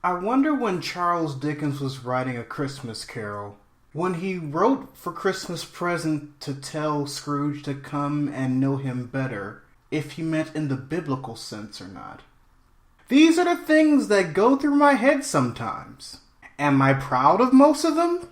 I wonder when Charles Dickens was writing A Christmas Carol, when he wrote for Christmas present to tell Scrooge to come and know him better, if he meant in the biblical sense or not. These are the things that go through my head sometimes. Am I proud of most of them?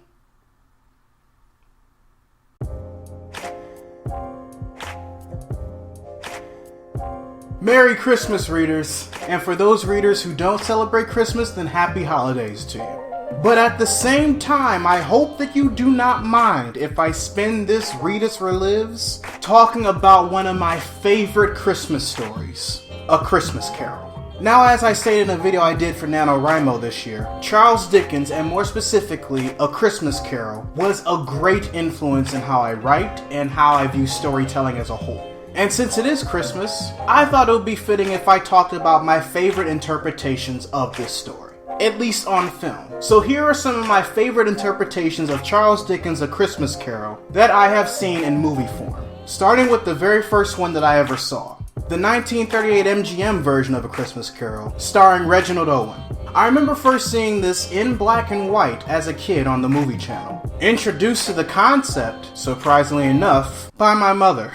Merry Christmas, readers. And for those readers who don't celebrate Christmas, then happy holidays to you. But at the same time, I hope that you do not mind if I spend this Readus Relives talking about one of my favorite Christmas stories, A Christmas Carol. Now, as I stated in a video I did for NaNoWriMo this year, Charles Dickens, and more specifically, A Christmas Carol, was a great influence in how I write and how I view storytelling as a whole. And since it is Christmas, I thought it would be fitting if I talked about my favorite interpretations of this story, at least on film. So here are some of my favorite interpretations of Charles Dickens' A Christmas Carol that I have seen in movie form, starting with the very first one that I ever saw, the 1938 MGM version of A Christmas Carol, starring Reginald Owen. I remember first seeing this in black and white as a kid on the movie channel, introduced to the concept, surprisingly enough, by my mother.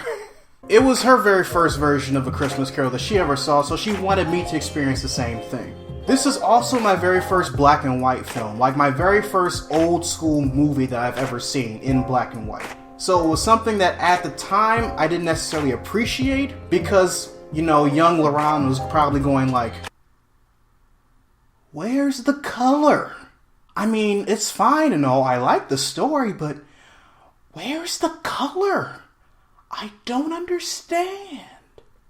It was her very first version of A Christmas Carol that she ever saw, so she wanted me to experience the same thing. This is also my very first black and white film, like my very first old school movie that I've ever seen in black and white. So it was something that at the time I didn't necessarily appreciate because, you know, young Laron was probably going like, where's the color? I mean, it's fine and all, I like the story, but where's the color? I don't understand.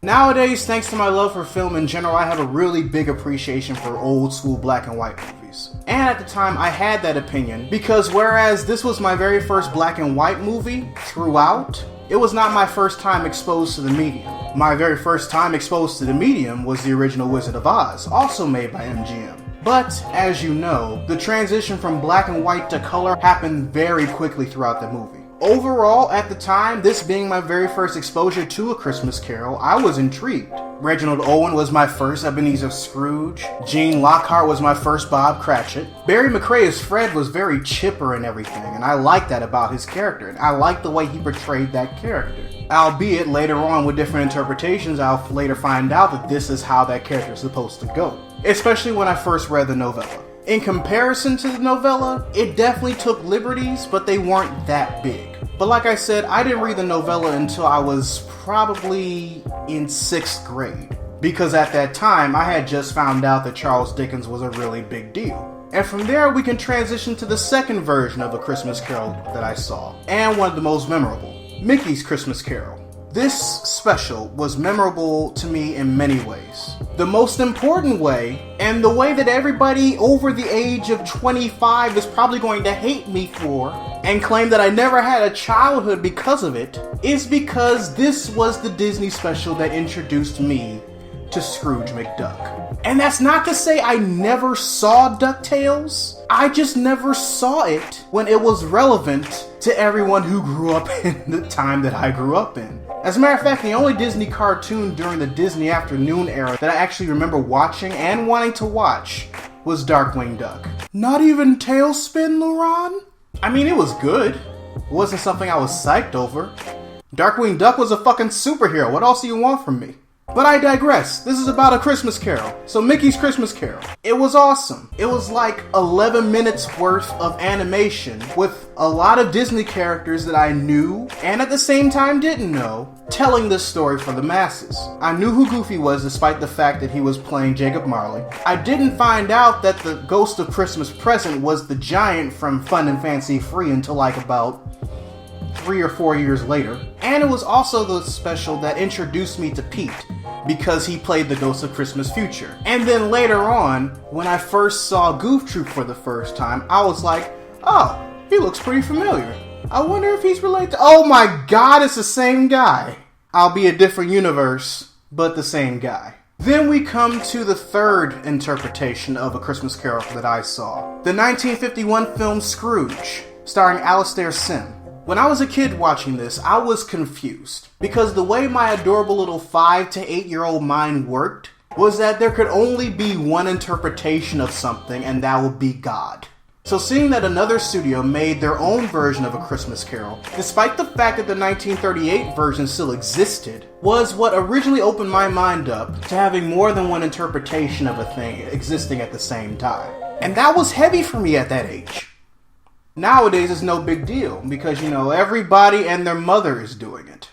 Nowadays, thanks to my love for film in general, I have a really big appreciation for old school black and white movies. And at the time, I had that opinion because whereas this was my very first black and white movie throughout, it was not my first time exposed to the medium. My very first time exposed to the medium was the original Wizard of Oz, also made by MGM. But, as you know, the transition from black and white to color happened very quickly throughout the movie. Overall, at the time, this being my very first exposure to A Christmas Carol, I was intrigued. Reginald Owen was my first Ebenezer Scrooge. Gene Lockhart was my first Bob Cratchit. Barry McCrae as Fred was very chipper and everything, and I liked that about his character, and I liked the way he portrayed that character. Albeit, later on with different interpretations, I'll later find out that this is how that character is supposed to go. Especially when I first read the novella. In comparison to the novella, it definitely took liberties, but they weren't that big. But like I said, I didn't read the novella until I was probably in 6th grade. Because at that time, I had just found out that Charles Dickens was a really big deal. And from there, we can transition to the second version of A Christmas Carol that I saw, and one of the most memorable, Mickey's Christmas Carol. This special was memorable to me in many ways. The most important way, and the way that everybody over the age of 25 is probably going to hate me for, and claim that I never had a childhood because of it, is because this was the Disney special that introduced me to Scrooge McDuck. And that's not to say I never saw DuckTales, I just never saw it when it was relevant to everyone who grew up in the time that I grew up in. As a matter of fact, the only Disney cartoon during the Disney afternoon era that I actually remember watching and wanting to watch was Darkwing Duck. Not even Tailspin, Laron? I mean, it was good. It wasn't something I was psyched over. Darkwing Duck was a fucking superhero. What else do you want from me? But I digress. This is about A Christmas Carol. So Mickey's Christmas Carol. It was awesome. It was like 11 minutes worth of animation with a lot of Disney characters that I knew and at the same time didn't know, telling this story for the masses. I knew who Goofy was despite the fact that he was playing Jacob Marley. I didn't find out that the Ghost of Christmas Present was the giant from Fun and Fancy Free until like about 3 or 4 years later. And it was also the special that introduced me to Pete, because he played the Ghost of Christmas Future. And then later on, when I first saw Goof Troop for the first time, I was like, oh, he looks pretty familiar. I wonder if he's related to... Oh my god, it's the same guy! Albeit a different universe, but the same guy. Then we come to the third interpretation of A Christmas Carol that I saw. The 1951 film Scrooge, starring Alastair Sim. When I was a kid watching this, I was confused, because the way my adorable little 5 to 8 year old mind worked was that there could only be one interpretation of something, and that would be God. So seeing that another studio made their own version of A Christmas Carol, despite the fact that the 1938 version still existed, was what originally opened my mind up to having more than one interpretation of a thing existing at the same time. And that was heavy for me at that age. Nowadays it's no big deal, because everybody and their mother is doing it.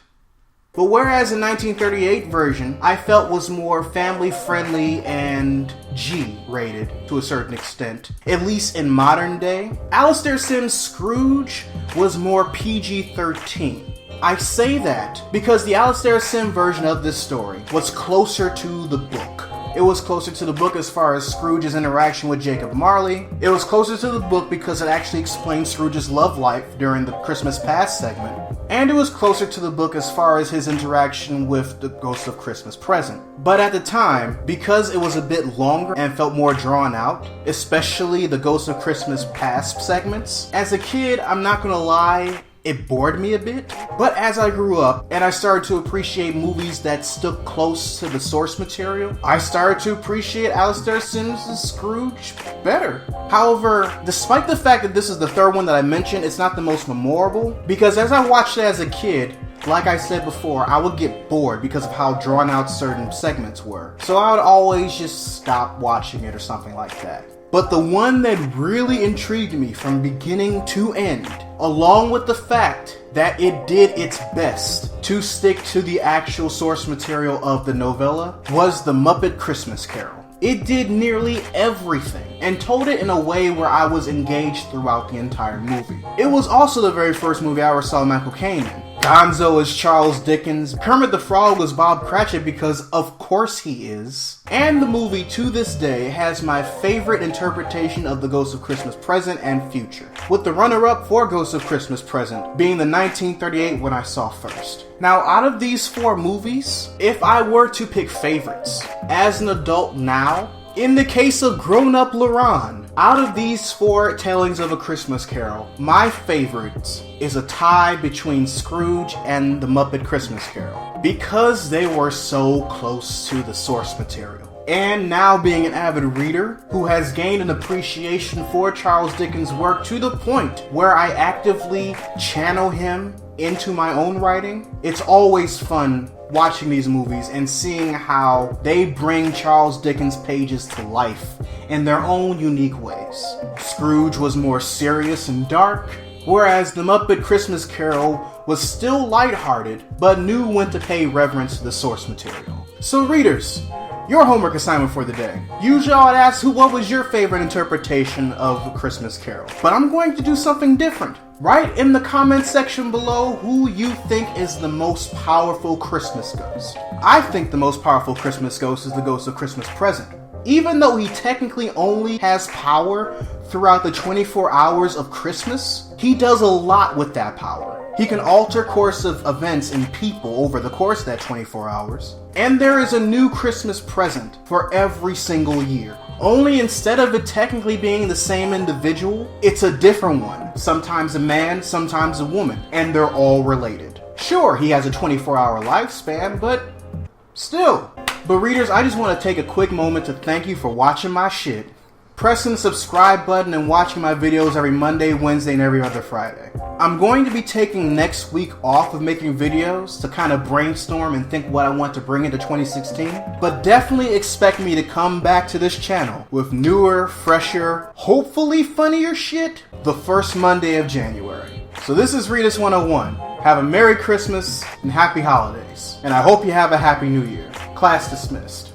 But whereas the 1938 version I felt was more family friendly and G-rated to a certain extent, at least in modern day, Alastair Sim's Scrooge was more PG-13. I say that because the Alastair Sim version of this story was closer to the book. It was closer to the book as far as Scrooge's interaction with Jacob Marley. It was closer to the book because it actually explained Scrooge's love life during the Christmas Past segment. And it was closer to the book as far as his interaction with the Ghost of Christmas Present. But at the time, because it was a bit longer and felt more drawn out, especially the Ghost of Christmas Past segments, as a kid, I'm not gonna lie, it bored me a bit. But as I grew up and I started to appreciate movies that stuck close to the source material, I started to appreciate Alastair Sim's Scrooge better. However, despite the fact that this is the third one that I mentioned, it's not the most memorable, because as I watched it as a kid, like I said before, I would get bored because of how drawn out certain segments were. So I would always just stop watching it or something like that. But the one that really intrigued me from beginning to end, along with the fact that it did its best to stick to the actual source material of the novella, was The Muppet Christmas Carol. It did nearly everything and told it in a way where I was engaged throughout the entire movie. It was also the very first movie I ever saw Michael Caine in. Gonzo is Charles Dickens, Kermit the Frog was Bob Cratchit because of course he is, and the movie to this day has my favorite interpretation of the Ghost of Christmas Present and Future, with the runner-up for Ghost of Christmas Present being the 1938 one I saw first. Now, out of these four movies, if I were to pick favorites, as an adult now, in the case of grown-up Laron, out of these four tellings of A Christmas Carol, my favorite is a tie between Scrooge and The Muppet Christmas Carol, because they were so close to the source material. And now being an avid reader who has gained an appreciation for Charles Dickens' work to the point where I actively channel him into my own writing, it's always fun watching these movies and seeing how they bring Charles Dickens' pages to life in their own unique ways. Scrooge was more serious and dark, whereas The Muppet Christmas Carol was still lighthearted, but knew when to pay reverence to the source material. So readers, your homework assignment for the day. Usually I'd ask what was your favorite interpretation of A Christmas Carol, but I'm going to do something different. Write in the comment section below who you think is the most powerful Christmas ghost. I think the most powerful Christmas ghost is the Ghost of Christmas Present. Even though he technically only has power throughout the 24 hours of Christmas, he does a lot with that power. He can alter course of events and people over the course of that 24 hours. And there is a new Christmas present for every single year. Only instead of it technically being the same individual, it's a different one. Sometimes a man, sometimes a woman, and they're all related. Sure, he has a 24-hour lifespan, but still. But readers, I just want to take a quick moment to thank you for watching my shit, pressing the subscribe button, and watching my videos every Monday, Wednesday, and every other Friday. I'm going to be taking next week off of making videos to kind of brainstorm and think what I want to bring into 2016, but definitely expect me to come back to this channel with newer, fresher, hopefully funnier shit the first Monday of January. So this is Readus 101. Have a Merry Christmas and Happy Holidays, and I hope you have a Happy New Year. Class dismissed.